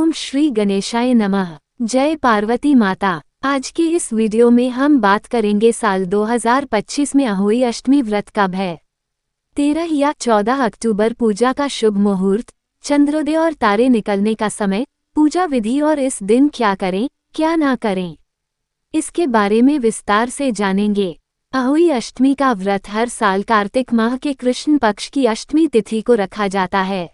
ओम श्री गणेशाय नमः। जय पार्वती माता। आज की इस वीडियो में हम बात करेंगे साल 2025 में अहोई अष्टमी व्रत कब है। 13 या 14 अक्टूबर पूजा का शुभ मुहूर्त, चंद्रोदय और तारे निकलने का समय, पूजा विधि और इस दिन क्या करें क्या ना करें, इसके बारे में विस्तार से जानेंगे। अहोई अष्टमी का व्रत हर साल कार्तिक माह के कृष्ण पक्ष की अष्टमी तिथि को रखा जाता है।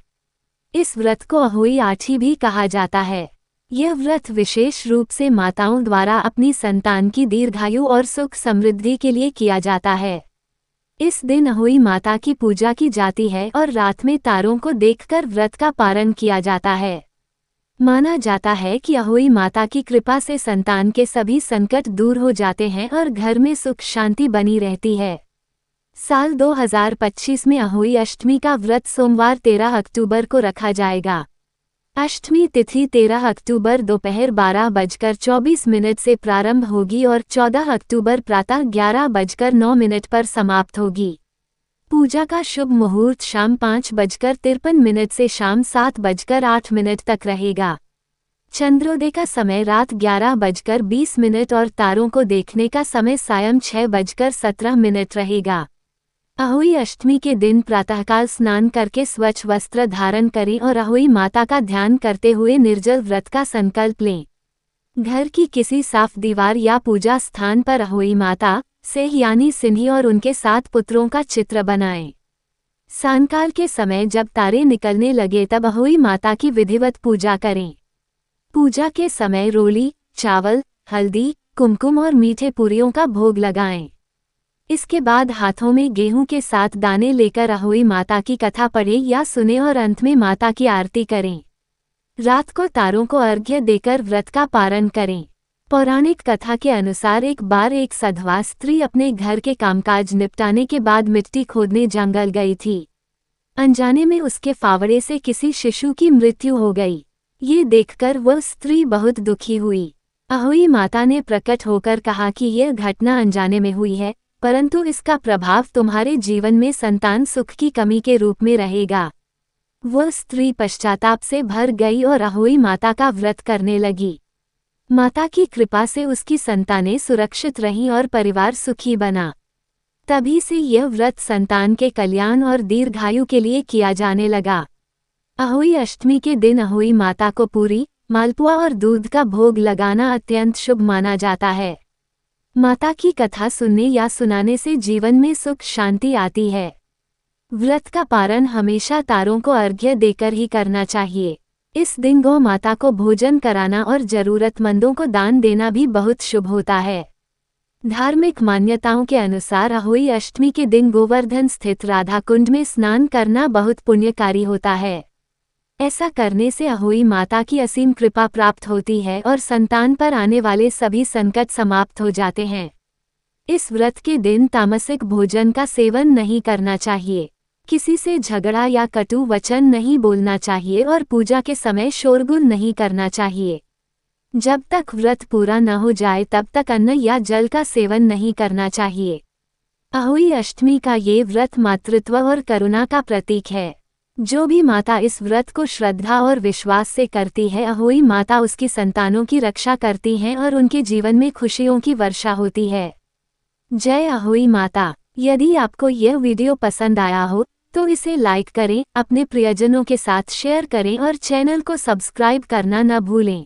इस व्रत को अहोई आठी भी कहा जाता है। यह व्रत विशेष रूप से माताओं द्वारा अपनी संतान की दीर्घायु और सुख समृद्धि के लिए किया जाता है। इस दिन अहोई माता की पूजा की जाती है और रात में तारों को देखकर व्रत का पारण किया जाता है। माना जाता है कि अहोई माता की कृपा से संतान के सभी संकट दूर हो जाते हैं और घर में सुख शांति बनी रहती है। साल 2025 में अहोई अष्टमी का व्रत सोमवार 13 अक्टूबर को रखा जाएगा। अष्टमी तिथि 13 अक्टूबर दोपहर 12:24 से प्रारंभ होगी और 14 अक्टूबर प्रातः 11:09 पर समाप्त होगी। पूजा का शुभ मुहूर्त शाम 5:53 से शाम 7:08 तक रहेगा। चंद्रोदय का समय रात 11:20 और तारों को देखने का समय सायं 6:17 रहेगा। अहोई अष्टमी के दिन प्रातःकाल स्नान करके स्वच्छ वस्त्र धारण करें और अहोई माता का ध्यान करते हुए निर्जल व्रत का संकल्प लें। घर की किसी साफ दीवार या पूजा स्थान पर अहोई माता से यानी सिंही और उनके 7 पुत्रों का चित्र बनाएं। सायंकाल के समय जब तारे निकलने लगे तब अहोई माता की विधिवत पूजा करें। पूजा के समय रोली, चावल, हल्दी, कुमकुम और मीठे पूरियों का भोग लगाएं। इसके बाद हाथों में गेहूं के 7 दाने लेकर अहोई माता की कथा पढ़ें या सुने और अंत में माता की आरती करें। रात को तारों को अर्घ्य देकर व्रत का पारण करें। पौराणिक कथा के अनुसार एक बार एक सधवा स्त्री अपने घर के कामकाज निपटाने के बाद मिट्टी खोदने जंगल गई थी। अनजाने में उसके फावड़े से किसी शिशु की मृत्यु हो गई। ये देखकर वह स्त्री बहुत दुखी हुई। अहोई माता ने प्रकट होकर कहा कि यह घटना अनजाने में हुई है, परंतु इसका प्रभाव तुम्हारे जीवन में संतान सुख की कमी के रूप में रहेगा। वह स्त्री पश्चाताप से भर गई और अहोई माता का व्रत करने लगी। माता की कृपा से उसकी संतानें सुरक्षित रहीं और परिवार सुखी बना। तभी से यह व्रत संतान के कल्याण और दीर्घायु के लिए किया जाने लगा। अहोई अष्टमी के दिन अहोई माता को पूरी, मालपुआ और दूध का भोग लगाना अत्यंत शुभ माना जाता है। माता की कथा सुनने या सुनाने से जीवन में सुख शांति आती है। व्रत का पारण हमेशा तारों को अर्घ्य देकर ही करना चाहिए। इस दिन गौ माता को भोजन कराना और जरूरतमंदों को दान देना भी बहुत शुभ होता है। धार्मिक मान्यताओं के अनुसार अहोई अष्टमी के दिन गोवर्धन स्थित राधा कुंड में स्नान करना बहुत पुण्यकारी होता है। ऐसा करने से अहोई माता की असीम कृपा प्राप्त होती है और संतान पर आने वाले सभी संकट समाप्त हो जाते हैं। इस व्रत के दिन तामसिक भोजन का सेवन नहीं करना चाहिए। किसी से झगड़ा या कटु वचन नहीं बोलना चाहिए और पूजा के समय शोरगुल नहीं करना चाहिए। जब तक व्रत पूरा न हो जाए तब तक अन्न या जल का सेवन नहीं करना चाहिए। अहोई अष्टमी का ये व्रत मातृत्व और करुणा का प्रतीक है। जो भी माता इस व्रत को श्रद्धा और विश्वास से करती है, अहोई माता उसकी संतानों की रक्षा करती हैं और उनके जीवन में खुशियों की वर्षा होती है। जय अहोई माता। यदि आपको यह वीडियो पसंद आया हो तो इसे लाइक करें, अपने प्रियजनों के साथ शेयर करें और चैनल को सब्सक्राइब करना न भूलें।